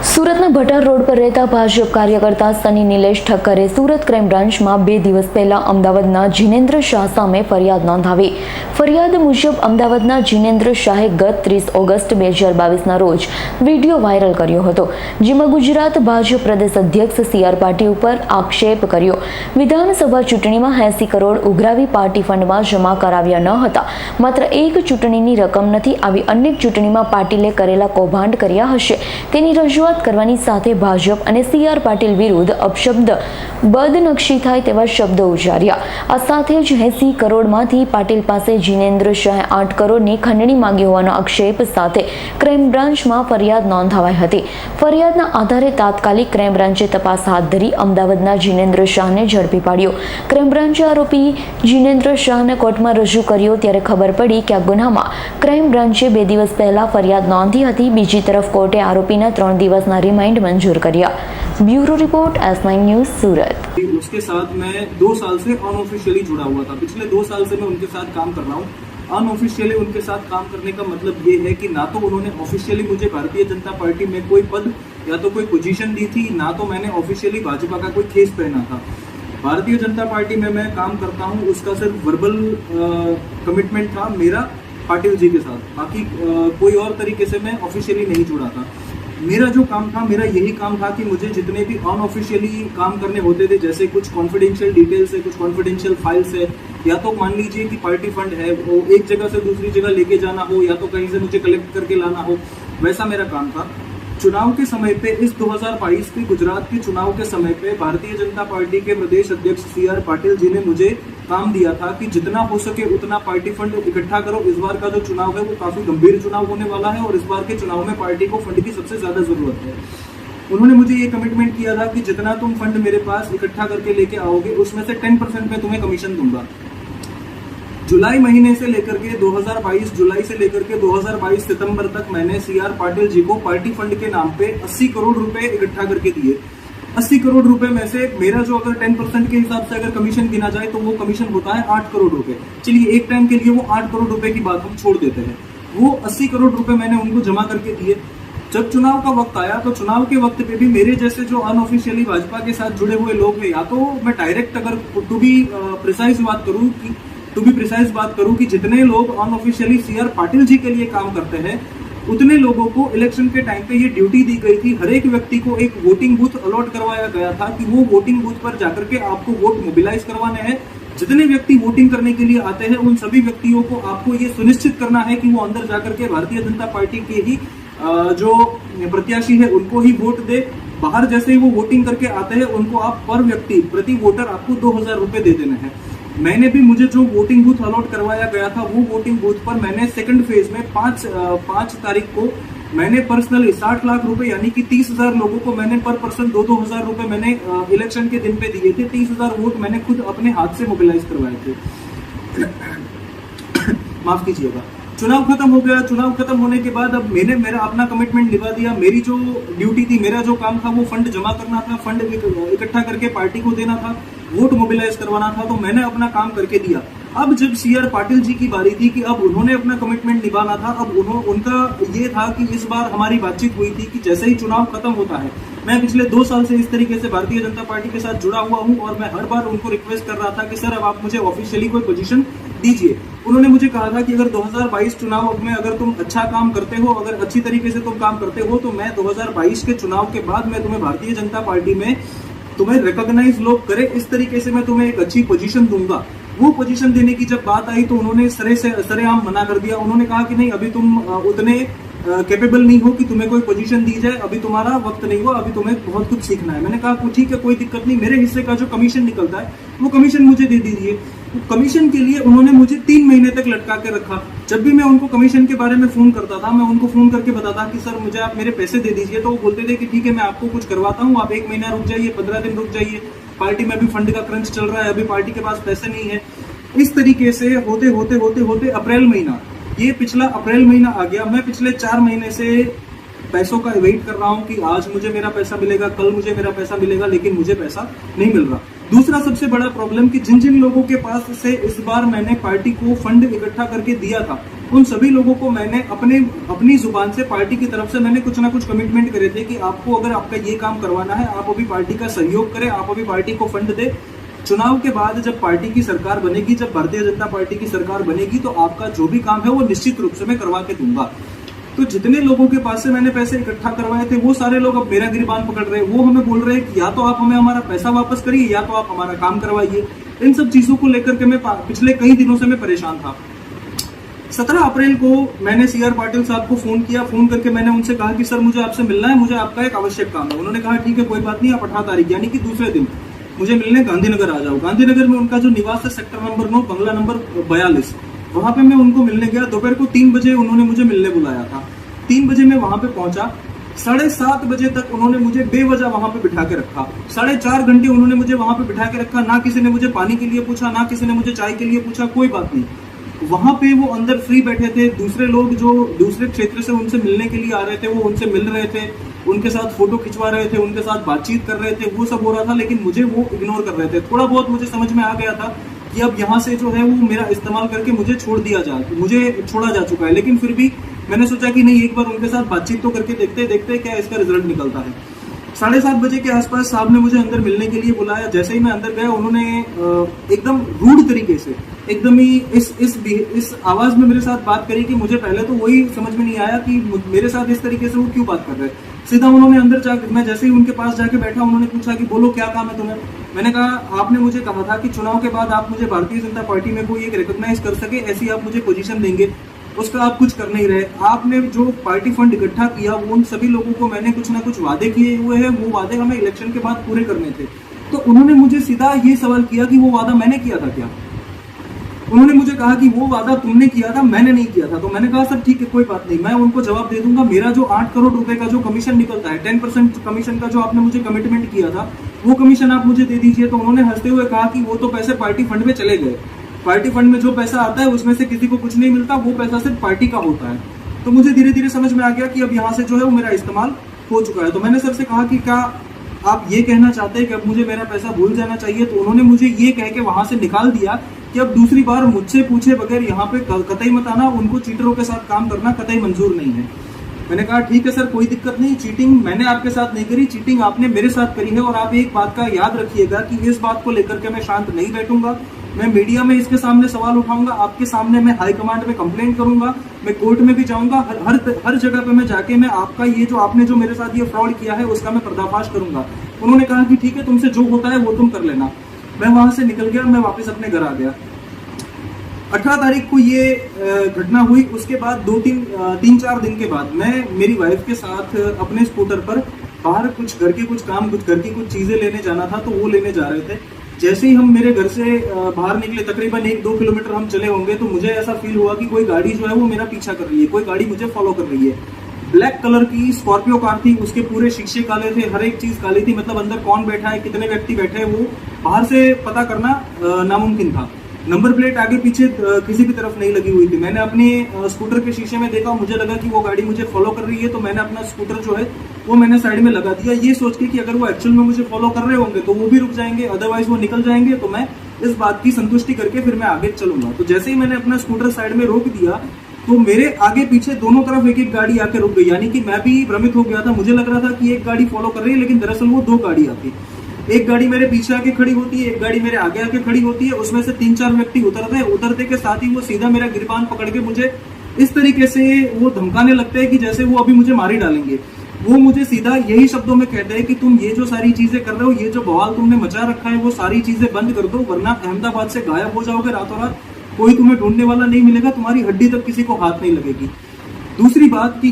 સુરતના ભટાર રોડ પર રહેતા ભાજપ કાર્યકર્તા સની નિલેશ ઠક્કરે સુરત ક્રાઇમ બ્રાન્ચમાં 2 દિવસ પહેલા અમદાવાદના જીનેન્દ્ર શાહ સામે ફરિયાદ નોંધાવી. ફરિયાદ મુજબ અમદાવાદના જીનેન્દ્ર શાહે ગત 30 ઓગસ્ટ 2022ના રોજ વિડીયો વાયરલ કર્યો હતો, જેમાં ગુજરાત ભાજપ પ્રદેશ અધ્યક્ષ સી.આર. પાટીલ ઉપર આક્ષેપ કર્યો. વિધાનસભા ચૂંટણીમાં 80 કરોડ ઉઘરાવી પાર્ટી ફંડમાં જમા કરાવ્યા ન હતા. માત્ર એક ચૂંટણીની રકમ નથી, આવી અનેક ચૂંટણીમાં પાટીલે કરેલા કૌભાંડ કર્યા હશે તેની રજૂઆત કરવાની સાથે ભાજપ અને સી.આર. પાટીલ વિરુદ્ધ અપશબ્દ બદનક્ષી થાય તેવા શબ્દો ઉચ્ચાર્યા. આ સાથે જ 80 કરોડમાંથી પાટીલ પાસે જીનેન્દ્ર શાહે 8 કરોડની ખંડણી માંગી હોવાનો આક્ષેપ સાથે ક્રાઇમ બ્રાન્ચમાં ફરિયાદ નોંધાવાઈ હતી. ફરિયાદના આધારે તાત્કાલિક ક્રાઇમ બ્રાન્ચે તપાસ હાથ ધરી અમદાવાદના જીનેન્દ્ર શાહને ઝડપી પાડ્યો. ક્રાઇમ બ્રાન્ચે આરોપી જીનેન્દ્ર શાહને કોર્ટમાં રજૂ કર્યો ત્યારે ખબર પડી કે આ ગુનામાં ક્રાઇમ બ્રાન્ચે 2 દિવસ પહેલા ફરિયાદ નોંધી હતી. બીજી તરફ કોર્ટે આરોપીના 3 દિવસના रिमाइंड मंजूर किया. ब्यूरो रिपोर्ट S9 न्यूज सूरत. उसके साथ मैं 2 साल से अनऑफिशियली जुड़ा हुआ था. पिछले 2 साल से मैं उनके साथ काम कर रहा हूँ. अनऑफिशियली उनके साथ काम करने का मतलब ये है कि ना तो उन्होंने ऑफिशियली मुझे भारतीय जनता पार्टी में कोई पद या तो कोई पोजीशन दी थी, ना तो मैंने ऑफिशियली भाजपा का कोई केस पहना था. भारतीय जनता पार्टी में मैं काम करता हूँ, उसका सिर्फ वर्बल कमिटमेंट था मेरा पाटिल जी के साथ. बाकी कोई और तरीके से मैं ऑफिशियली नहीं जुड़ा था. मेरा जो काम था, मेरा यही काम था कि मुझे जितने भी अनऑफिशियली काम करने होते थे, जैसे कुछ कॉन्फिडेंशियल डिटेल्स है, कुछ कॉन्फिडेंशियल फाइल्स है, या तो मान लीजिए कि पार्टी फंड है वो एक जगह से दूसरी जगह लेके जाना हो, या तो कहीं से मुझे कलेक्ट करके लाना हो, वैसा मेरा काम था. चुनाव के समय पे, इस 2022 के गुजरात के चुनाव के समय पे भारतीय जनता पार्टी के प्रदेश अध्यक्ष सी.आर. पाटिल जी ने मुझे काम दिया था कि जितना हो सके उतना पार्टी फंड इकट्ठा करो. इस बार का जो चुनाव है वो काफी गंभीर चुनाव होने वाला है और इस बार के चुनाव में पार्टी को फंड की सबसे ज्यादा जरूरत है. उन्होंने मुझे ये कमिटमेंट किया था कि जितना तुम फंड मेरे पास इकट्ठा करके लेके आओगे उसमें से 10% में तुम्हें कमीशन दूंगा. जुलाई महीने से लेकर के 2022 जुलाई से लेकर के 2022 सितंबर तक मैंने सी.आर. पाटिल जी को पार्टी फंड के नाम पे 80 करोड़ रुपए इकट्ठा करके दिए. 80 करोड़ रुपए में से मेरा जो अगर 10% के हिसाब से अगर कमीशन गिना जाए तो वो कमीशन होता है 8 करोड़ रुपए. चलिए एक टाइम के लिए वो 8 करोड़ रुपए की बात हम छोड़ देते हैं. वो 80 करोड़ रुपए मैंने उनको जमा करके दिए. जब चुनाव का वक्त आया तो चुनाव के वक्त पे भी मेरे जैसे जो अनऑफिशियली भाजपा के साथ जुड़े हुए लोग हैं, या तो मैं डायरेक्ट अगर टू बी प्रिसाइज बात करूं कि जितने लोग अनऑफिशियली सी.आर. पाटिल जी के लिए काम करते हैं उतने लोगों को इलेक्शन के टाइम पे ये ड्यूटी दी गई थी. हर एक व्यक्ति को एक वोटिंग बूथ अलॉट करवाया गया था कि वो वोटिंग बूथ पर जाकर के आपको वोट मोबिलाइज करवाने हैं. जितने व्यक्ति वोटिंग करने के लिए आते हैं उन सभी व्यक्तियों को आपको ये सुनिश्चित करना है कि वो अंदर जाकर के भारतीय जनता पार्टी के ही जो प्रत्याशी है उनको ही वोट दे. बाहर जैसे ही वो वोटिंग करके आते हैं उनको आप पर व्यक्ति प्रति वोटर आपको 2000 रुपए दे देने हैं. मैंने भी मुझे जो वोटिंग बूथ अलॉट करवाया गया था वो वोटिंग बूथ पर मैंने सेकंड फेज में 5 तारीख को मैंने पर्सनली 60 लाख रुपए यानी कि 30,000 लोगों को मैंने पर पर्सन 2-2 हजार रुपए मैंने इलेक्शन के दिन पे दिए थे. 30,000 वोट मैंने खुद अपने हाथ से मोबिलाइज करवाए थे. माफ कीजिएगा. चुनाव खत्म हो गया. चुनाव खत्म होने के बाद अब मैंने मेरा अपना कमिटमेंट निभा दिया. मेरी जो ड्यूटी थी, मेरा जो काम था वो फंड जमा करना था, फंड इकट्ठा करके पार्टी को देना था, वोट मोबिलाइज करवाना था. तो मैंने अपना काम करके दिया. अब जब सी.आर. पाटिल जी की बारी थी कि अब उन्होंने अपना कमिटमेंट निभाना था, अब उनका ये था कि इस बार हमारी बातचीत हुई थी कि जैसे ही चुनाव खत्म होता है, मैं पिछले 2 साल से इस तरीके से भारतीय जनता पार्टी के साथ जुड़ा हुआ हूं और मैं हर बार उनको रिक्वेस्ट कर रहा था कि सर अब आप मुझे ऑफिशियली कोई पोजीशन दीजिए. उन्होंने मुझे कहा था कि अगर 2022 चुनाव में अगर तुम अच्छा काम करते हो, अगर अच्छी तरीके से तुम काम करते हो तो मैं 2022 के चुनाव के बाद मैं तुम्हें भारतीय जनता पार्टी में तुम्हें रिकॉग्नाइज लोग करे इस तरीके से मैं तुम्हें एक अच्छी पोजीशन दूंगा. वो पोजीशन देने की जब बात आई तो उन्होंने सरेआम मना कर दिया. उन्होंने कहा कि नहीं, अभी तुम उतने कैपेबल नहीं हो कि तुम्हें कोई पोजीशन दी जाए, अभी तुम्हारा वक्त नहीं हुआ, अभी तुम्हें बहुत कुछ सीखना है. मैंने कहा ठीक है, कोई दिक्कत नहीं, मेरे हिस्से का जो कमीशन निकलता है वो कमीशन मुझे दे दीजिए. तो कमीशन के लिए उन्होंने मुझे 3 महीने तक लटका के रखा. जब भी मैं उनको कमीशन के बारे में फोन करता था, मैं उनको फोन करके बताता कि सर मुझे आप मेरे पैसे दे दीजिए, तो वो बोलते थे कि ठीक है मैं आपको कुछ करवाता हूँ, आप 1 महीना रुक जाइए, 15 दिन रुक जाइए, पार्टी में अभी फंड का क्रंच चल रहा है, अभी पार्टी के पास पैसे नहीं है. इस तरीके से होते होते अप्रैल महीना, ये पिछला अप्रैल महीना आ गया. मैं पिछले 4 महीने से पैसों का वेट कर रहा हूं कि आज मुझे मेरा पैसा मिलेगा, कल मुझे मेरा पैसा मिलेगा, लेकिन मुझे पैसा नहीं मिल रहा. दूसरा सबसे बड़ा प्रॉब्लम कि जिन जिन लोगों के पास से इस बार मैंने पार्टी को फंड इकट्ठा करके दिया था उन सभी लोगों को मैंने अपनी जुबान से पार्टी की तरफ से मैंने कुछ ना कुछ कमिटमेंट करे थे कि आपको अगर आपका ये काम करवाना है, आप अभी पार्टी का सहयोग करें, आप अभी पार्टी को फंड दे। चुनाव के बाद जब पार्टी की सरकार बनेगी, जब भारतीय जनता पार्टी की सरकार बनेगी, तो आपका जो भी काम है वो निश्चित रूप से मैं करवा के दूंगा। तो जितने लोगों के पास से मैंने पैसे इकट्ठा करवाए थे, वो सारे लोग अब मेरा गिरबान पकड़ रहे हैं। वो हमें बोल रहे हैं कि या तो आप हमें हमारा पैसा वापस करिए या तो आप हमारा काम करवाइए। इन सब चीजों को लेकर के मैं पिछले कई दिनों से मैं परेशान था। 17 अप्रैल को मैंने सीआर पाटिल साहब को फोन किया। फोन करके मैंने उनसे कहा कि सर मुझे आपसे मिलना है, मुझे आपका एक आवश्यक काम है। उन्होंने कहा ठीक है कोई बात नहीं, आप 18 तारीख यानी कि दूसरे दिन मुझे मिलने गांधीनगर आ जाओ। गांधीनगर में उनका जो निवास है सेक्टर नंबर 9 बंगला नंबर 42, वहां पे मैं उनको मिलने गया। दोपहर को 3 बजे उन्होंने मुझे मिलने बुलाया था। 3 बजे मैं वहां पे पहुंचा। 7:30 बजे तक उन्होंने मुझे बेवजह वहां पे बिठा के रखा। 4.5 घंटे उन्होंने मुझे वहां पे बिठा के रखा। ना किसी ने मुझे पानी के लिए पूछा, ना किसी ने मुझे चाय के लिए पूछा, कोई बात नहीं। वहां पे वो अंदर फ्री बैठे थे। दूसरे लोग जो दूसरे क्षेत्र से उनसे मिलने के लिए आ रहे थे वो उनसे मिल रहे थे, उनके साथ फोटो खिंचवा रहे थे, उनके साथ बातचीत कर रहे थे, वो सब हो रहा था। लेकिन मुझे वो इग्नोर कर रहे थे। थोड़ा बहुत मुझे समझ में आ गया था कि अब यहाँ से जो है वो मेरा इस्तेमाल करके मुझे छोड़ा जा चुका है। लेकिन फिर भी मैंने सोचा कि नहीं, एक बार उनके साथ बातचीत तो करके देखते क्या इसका रिजल्ट निकलता है। 7:30 बजे के आसपास साहब ने मुझे अंदर मिलने के लिए बुलाया। जैसे ही मैं अंदर गया, उन्होंने एकदम रूड तरीके से, एकदम ही इस आवाज में मेरे साथ बात करी कि मुझे पहले तो वही समझ में नहीं आया कि मेरे साथ इस तरीके से वो क्यों बात कर रहे हैं। सीधा उन्होंने अंदर जाकर, मैं जैसे ही उनके पास जाके बैठा, उन्होंने पूछा कि बोलो क्या काम है तुम्हें। मैंने कहा आपने मुझे कहा था कि चुनाव के बाद आप मुझे भारतीय जनता पार्टी में कोई एक रिकॉग्नाइज कर सके, ऐसी आप मुझे पोजीशन देंगे। उसका आप कुछ कर नहीं रहे। आपने जो पार्टी फंड इकट्ठा किया, वो उन सभी लोगों को मैंने कुछ ना कुछ वादे किए हुए हैं, वो वादे हमें इलेक्शन के बाद पूरे करने थे। तो उन्होंने मुझे सीधा ये सवाल किया कि वो वादा मैंने किया था क्या। उन्होंने मुझे कहा कि वो वादा तुमने किया था, मैंने नहीं किया था। तो मैंने कहा सर ठीक है कोई बात नहीं, मैं उनको जवाब दे दूंगा। मेरा जो 8 करोड़ रुपए का जो कमीशन निकलता है, 10% कमीशन का जो आपने मुझे कमिटमेंट किया था, वो कमीशन आप मुझे दे दीजिए। तो उन्होंने हंसते हुए कहा कि वो तो पैसे पार्टी फंड में चले गए। पार्टी फंड में जो पैसा आता है उसमें से किसी को कुछ नहीं मिलता, वो पैसा सिर्फ पार्टी का होता है। तो मुझे धीरे धीरे समझ में आ गया कि अब यहाँ से जो है वो मेरा इस्तेमाल हो चुका है। तो मैंने सर से कहा कि क्या आप ये कहना चाहते हैं कि अब मुझे मेरा पैसा भूल जाना चाहिए। तो उन्होंने मुझे ये कह के वहां से निकाल दिया कि अब दूसरी बार मुझसे पूछे बगैर यहाँ पे कतई मत आना, उनको चीटरों के साथ काम करना कतई मंजूर नहीं है। मैंने कहा ठीक है सर कोई दिक्कत नहीं, चीटिंग मैंने आपके साथ नहीं करी, चीटिंग आपने मेरे साथ करी है। और आप एक बात का याद रखिएगा कि इस बात को लेकर के मैं शांत नहीं बैठूंगा। मैं मीडिया में इसके सामने सवाल उठाऊंगा, आपके सामने मैं हाईकमांड में कंप्लेन करूंगा, मैं कोर्ट में भी जाऊंगा। हर जगह पे मैं जाके मैं आपका ये जो आपने जो मेरे साथ ये फ्रॉड किया है उसका मैं पर्दाफाश करूंगा। उन्होंने कहा कि ठीक है तुमसे जो होता है वो तुम कर लेना। मैं वहां से निकल गया, मैं वापस अपने घर आ गया। 18 तारीख को ये घटना हुई। उसके बाद 3-4 दिन के बाद मैं मेरी वाइफ के साथ अपने स्कूटर पर बाहर कुछ घर की कुछ चीजें लेने जाना था, तो वो लेने जा रहे थे। जैसे ही हम मेरे घर से बाहर निकले, तकरीबन 1-2 किलोमीटर हम चले होंगे, तो मुझे ऐसा फील हुआ कि कोई गाड़ी जो है वो मेरा पीछा कर रही है, कोई गाड़ी मुझे फॉलो कर रही है। ब्लैक कलर की स्कॉर्पियो कार थी, उसके पूरे शीशे काले थे, हर एक चीज काली थी। मतलब अंदर कौन बैठा है, कितने व्यक्ति बैठे हैं, वो बाहर से पता करना नामुमकिन था। नंबर प्लेट आगे पीछे किसी भी तरफ नहीं लगी हुई थी। मैंने अपने स्कूटर के शीशे में देखा, मुझे लगा कि वो गाड़ी मुझे फॉलो कर रही है, तो मैंने अपना स्कूटर जो है वो मैंने साइड में लगा दिया, ये सोच के कि अगर वो एक्चुअल में मुझे फॉलो कर रहे होंगे तो वो भी रुक जाएंगे, अदरवाइज वो निकल जाएंगे। तो मैं इस बात की संतुष्टि करके फिर मैं आगे चलूंगा। तो जैसे ही मैंने अपना स्कूटर साइड में रोक दिया, तो मेरे आगे पीछे दोनों तरफ एक गाड़ी आके रुक गई। यानी कि मैं भी भ्रमित हो गया था। मुझे लग रहा था कि एक गाड़ी फॉलो कर रही है, लेकिन दरअसल वो 2 गाड़ी आती। एक गाड़ी मेरे पीछे आके खड़ी होती है, एक गाड़ी मेरे आगे आके खड़ी होती है। उसमें से 3-4 व्यक्ति उतरते हैं। उतरते के साथ ही वो सीधा मेरा गिरबान पकड़ के मुझे इस तरीके से वो धमकाने लगते हैं कि जैसे वो अभी मुझे मार ही डालेंगे। वो मुझे सीधा यही शब्दों में कहते हैं कि तुम ये जो सारी चीजें कर रहे हो, ये जो बवाल तुमने मचा रखा है, वो सारी चीजें बंद कर दो, वरना अहमदाबाद से गायब हो जाओगे रातों रात। कोई तुम्हें ढूंढने वाला नहीं मिलेगा, तुम्हारी हड्डी तक किसी को हाथ नहीं लगेगी। दूसरी बात कि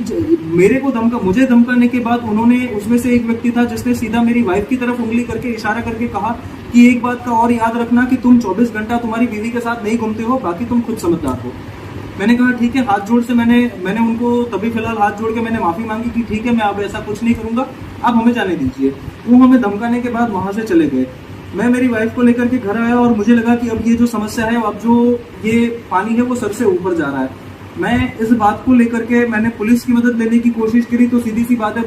मुझे धमकाने के बाद उन्होंने, उसमें से एक व्यक्ति था जिसने सीधा मेरी वाइफ की तरफ उंगली करके इशारा करके कहा कि एक बात का और याद रखना कि तुम 24 घंटा तुम्हारी बीवी के साथ नहीं घूमते हो, बाकी तुम खुद समझदार हो। मैंने कहा ठीक है, हाथ जोड़ से मैंने उनको तभी फिलहाल हाथ जोड़ के मैंने माफी मांगी कि ठीक है मैं अब ऐसा कुछ नहीं करूंगा, आप हमें जाने दीजिए। वो हमें धमकाने के बाद वहां से चले गए। मैं मेरी वाइफ को लेकर के घर आया और मुझे लगा कि अब ये जो समस्या है, अब जो ये पानी है वो सर से ऊपर जा रहा है। मैं इस बात को लेकर के मैंने पुलिस की मदद लेने की कोशिश करी। तो सीधी सी बात है,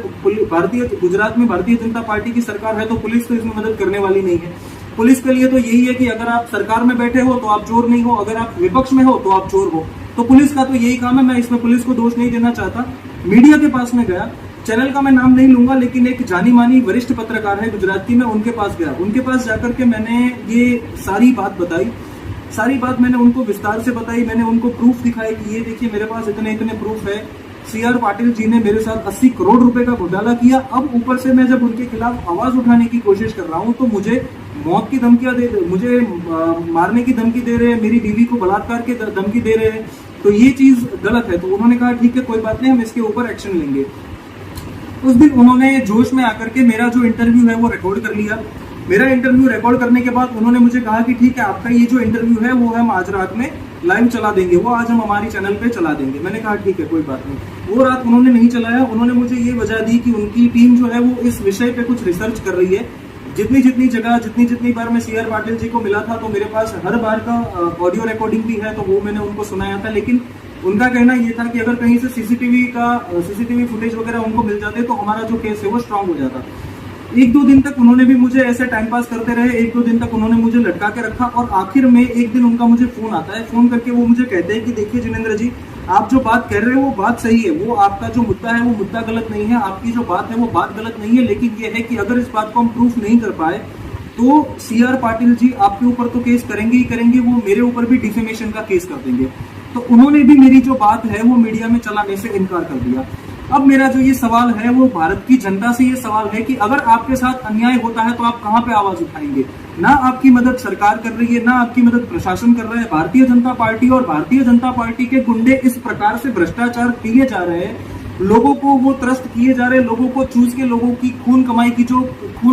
गुजरात में भारतीय जनता पार्टी की सरकार है, तो पुलिस तो इसमें मदद करने वाली नहीं है। पुलिस के लिए तो यही है कि अगर आप सरकार में बैठे हो तो आप चोर नहीं हो, अगर आप विपक्ष में हो तो आप चोर हो। तो पुलिस का तो यही काम है, मैं इसमें पुलिस को दोष नहीं देना चाहता। मीडिया के पास में गया, चैनल का मैं नाम नहीं लूंगा, लेकिन एक जानी मानी वरिष्ठ पत्रकार है गुजरात की, मैं उनके पास गया। उनके पास जाकर के मैंने ये सारी बात बताई, सारी बात मैंने उनको विस्तार से बताई। मैंने उनको प्रूफ दिखाए कि ये देखिए मेरे पास इतने इतने प्रूफ है, सीआर पाटिल जी ने मेरे साथ 80 करोड़ रुपए का घोटाला किया। अब ऊपर से मैं जब उनके खिलाफ आवाज उठाने की कोशिश कर रहा हूं तो मुझे मौत की धमकियां दे, मुझे मारने की धमकी दे रहे हैं, मेरी बीवी को बलात्कार की धमकी दे रहे हैं, तो ये चीज गलत है। तो उन्होंने कहा ठीक है कोई बात नहीं, हम इसके ऊपर एक्शन लेंगे। उस दिन उन्होंने जोश में आकर के मेरा जो इंटरव्यू है वो रिकॉर्ड कर लिया। मेरा इंटरव्यू रिकॉर्ड करने के बाद उन्होंने मुझे कहा कि ठीक है आपका ये जो इंटरव्यू है वो हम आज रात में लाइव चला देंगे, वो आज हम हमारी चैनल पे चला देंगे। मैंने कहा ठीक है कोई बात नहीं। वो रात उन्होंने नहीं चलाया। उन्होंने मुझे ये वजह दी कि उनकी टीम जो है वो इस विषय पे कुछ रिसर्च कर रही है। जितनी जगह जितनी बार मैं सीआर पाटिल जी को मिला था तो मेरे पास हर बार का ऑडियो रिकॉर्डिंग भी है, तो वो मैंने उनको सुनाया था। लेकिन उनका कहना ये था कि अगर कहीं से सीसीटीवी फुटेज वगैरह उनको मिल जाते तो हमारा जो केस है वो स्ट्रांग हो जाता। 1-2 दिन तक उन्होंने भी मुझे ऐसे टाइम पास करते रहे, 1-2 दिन तक उन्होंने मुझे लटका के रखा, और आखिर में एक दिन उनका मुझे फोन आता है। फोन करके वो मुझे कहते हैं कि देखिए जिनेंद्र जी, आप जो बात कर रहे हो वो बात सही है, वो आपका जो मुद्दा है वो मुद्दा गलत नहीं है, आपकी जो बात है वो बात गलत नहीं है, लेकिन ये है कि अगर इस बात को हम प्रूफ नहीं कर पाए तो सीआर पाटिल जी आपके ऊपर तो केस करेंगे ही करेंगे, वो मेरे ऊपर भी डिफेमेशन का केस कर देंगे। तो उन्होंने भी मेरी जो बात है वो मीडिया में चलाने से इनकार कर दिया। अब मेरा जो ये सवाल है वो भारत की जनता से ये सवाल है कि अगर आपके साथ अन्याय होता है तो आप कहां पे आवाज उठाएंगे? ना आपकी मदद सरकार कर रही है, ना आपकी मदद प्रशासन कर रहा है। भारतीय जनता पार्टी और भारतीय जनता पार्टी के गुंडे इस प्रकार से भ्रष्टाचार किए जा रहे हैं, लोगों को वो त्रस्त किए जा रहे हैं, लोगों को चूस के, लोगों की खून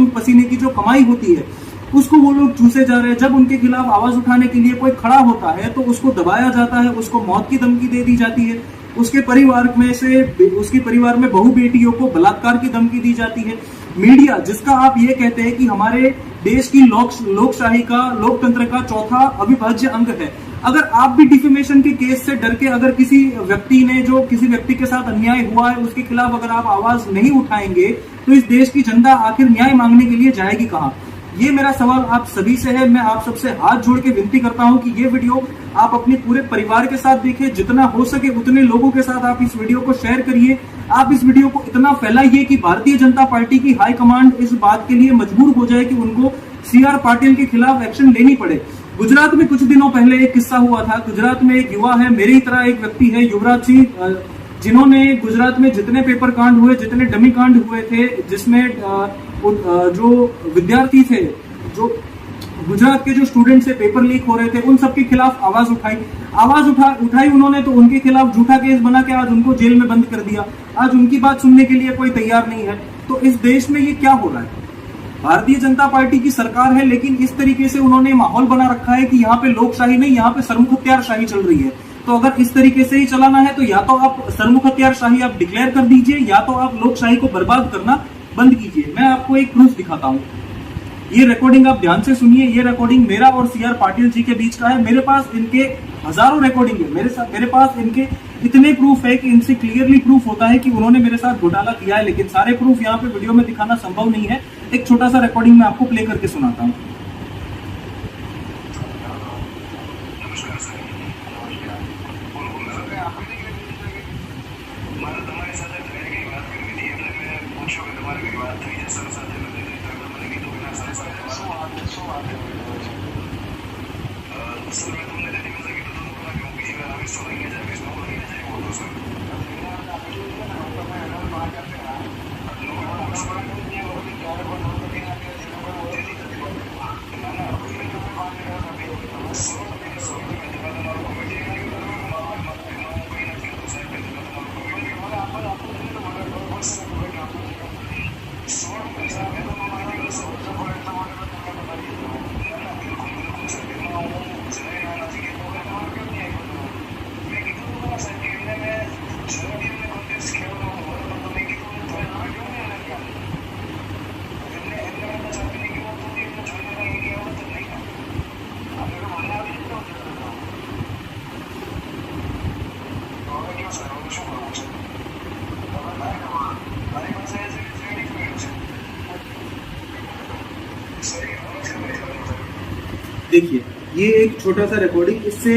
पसीने की जो कमाई होती है उसको वो लोग चूसे जा रहे हैं। जब उनके खिलाफ आवाज उठाने के लिए कोई खड़ा होता है तो उसको दबाया जाता है, उसको मौत की धमकी दे दी जाती है, उसके परिवार में बहू बेटियों को बलात्कार की धमकी दी जाती है। मीडिया, जिसका आप ये कहते हैं कि हमारे देश की लोकशाही का, लोकतंत्र का चौथा अविभाज्य अंग है, अगर आप भी डिफेमेशन के केस से डर के, अगर किसी व्यक्ति के साथ अन्याय हुआ है उसके खिलाफ अगर आप आवाज नहीं उठाएंगे तो इस देश की जनता आखिर न्याय मांगने के लिए जाएगी कहां? ये मेरा सवाल आप सभी से है। मैं आप सबसे हाथ जोड़ के विनती करता हूं कि ये वीडियो आप अपने पूरे परिवार के साथ देखें, जितना हो सके उतने लोगों के साथ आप इस वीडियो को शेयर करिए। आप इस वीडियो को इतना फैलाइए कि भारतीय जनता पार्टी की हाईकमांड इस बात के लिए मजबूर हो जाए कि उनको सीआर पाटिल के खिलाफ एक्शन लेनी पड़े। गुजरात में कुछ दिनों पहले एक किस्सा हुआ था। गुजरात में एक युवा है, मेरी तरह एक व्यक्ति है, युवराज सिंह, जिन्होंने गुजरात में जितने पेपर कांड हुए, जितने डमी कांड हुए थे, जिसमें जो विद्यार्थी थे, जो गुजरात के जो स्टूडेंट से पेपर लीक हो रहे थे, उन सबके खिलाफ आवाज उठाई उन्होंने, तो उनके खिलाफ झूठा केस बना के आज उनको जेल में बंद कर दिया। आज उनकी बात सुनने के लिए कोई तैयार नहीं है। तो इस देश में ये क्या हो रहा है? भारतीय जनता पार्टी की सरकार है, लेकिन इस तरीके से उन्होंने माहौल बना रखा है कि यहाँ पे लोकशाही नहीं, यहाँ पे सरमुख हथियारशाही चल रही है। तो अगर इस तरीके से ही चलाना है तो या तो आप सरमुख हथियारशाही आप डिक्लेयर कर दीजिए, या तो आप लोकशाही को बर्बाद करना बंद कीजिए। मैं आपको एक प्रूफ दिखाता हूं। ये रिकॉर्डिंग आप ध्यान से सुनिए। ये रिकॉर्डिंग मेरा और सीआर पाटिल जी के बीच का है। मेरे पास इनके हजारों रिकॉर्डिंग है। मेरे पास इनके इतने प्रूफ है कि इनसे क्लियरली प्रूफ होता है कि उन्होंने मेरे साथ घोटाला किया है, लेकिन सारे प्रूफ यहाँ पे वीडियो में दिखाना संभव नहीं है। एक छोटा सा रिकॉर्डिंग मैं आपको प्ले करके सुनाता हूँ। देखिए, ये एक छोटा सा रिकॉर्डिंग, इससे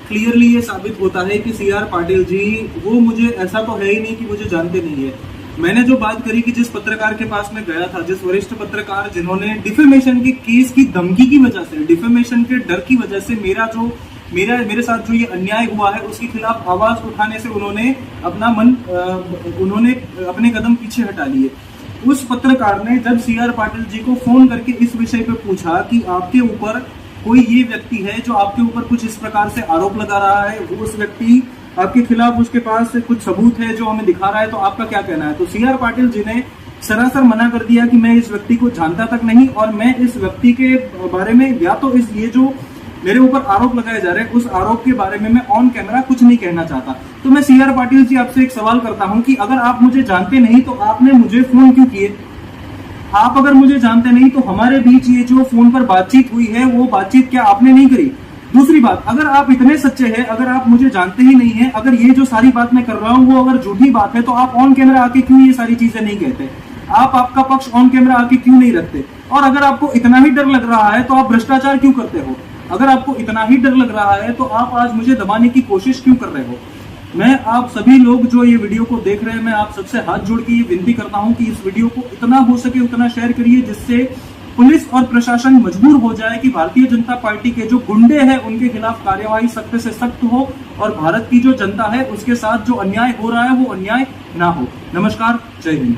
क्लियरली ये साबित होता है कि सी आर पाटिल जी वो मुझे ऐसा तो है ही नहीं कि मुझे जानते नहीं है। मैंने जो बात करी कि जिस पत्रकार के पास मैं गया था, जिस वरिष्ठ पत्रकार जिन्होंने डिफेमेशन के केस की धमकी की वजह से, डिफेमेशन के डर की वजह से मेरे साथ जो ये अन्याय हुआ है उसके खिलाफ आवाज उठाने से उन्होंने अपने कदम पीछे हटा लिए। उस पत्रकार ने जब सी आर पाटिल जी को फोन करके इस विषय पे पूछा कि आपके ऊपर कोई ये व्यक्ति है जो आपके ऊपर कुछ इस प्रकार से आरोप लगा रहा है, वो उस व्यक्ति आपके खिलाफ उसके पास कुछ सबूत है जो हमें दिखा रहा है, तो आपका क्या कहना है? तो सी आर पाटिल जी ने सरासर मना कर दिया कि मैं इस व्यक्ति को जानता तक नहीं और मैं इस व्यक्ति के बारे में या तो ये जो मेरे ऊपर आरोप लगाए जा रहे हैं उस आरोप के बारे में मैं ऑन कैमरा कुछ नहीं कहना चाहता। तो मैं सी आर पाटिल जी आपसे एक सवाल करता हूं कि अगर आप मुझे जानते नहीं तो आपने मुझे फोन क्यों किए? आप अगर मुझे जानते नहीं तो हमारे बीच ये जो फोन पर बातचीत हुई है वो बातचीत क्या आपने नहीं करी? दूसरी बात, अगर आप इतने सच्चे हैं, अगर आप मुझे जानते ही नहीं है, अगर ये जो सारी बात मैं कर रहा हूं वो अगर झूठी बात है तो आप ऑन कैमरा आके क्यों ये सारी चीजें नहीं कहते? आप आपका पक्ष ऑन कैमरा आके क्यों नहीं रखते? और अगर आपको इतना ही डर लग रहा है तो आप भ्रष्टाचार क्यों करते हो? अगर आपको इतना ही डर लग रहा है तो आप आज मुझे दबाने की कोशिश क्यों कर रहे हो? मैं आप सभी लोग जो ये वीडियो को देख रहे हैं, मैं आप सबसे हाथ जोड़ के ये विनती करता हूं कि इस वीडियो को इतना हो सके उतना शेयर करिए जिससे पुलिस और प्रशासन मजबूर हो जाए कि भारतीय जनता पार्टी के जो गुंडे हैं उनके खिलाफ कार्यवाही सख्त से सख्त हो और भारत की जो जनता है उसके साथ जो अन्याय हो रहा है वो अन्याय ना हो। नमस्कार, जय हिंद।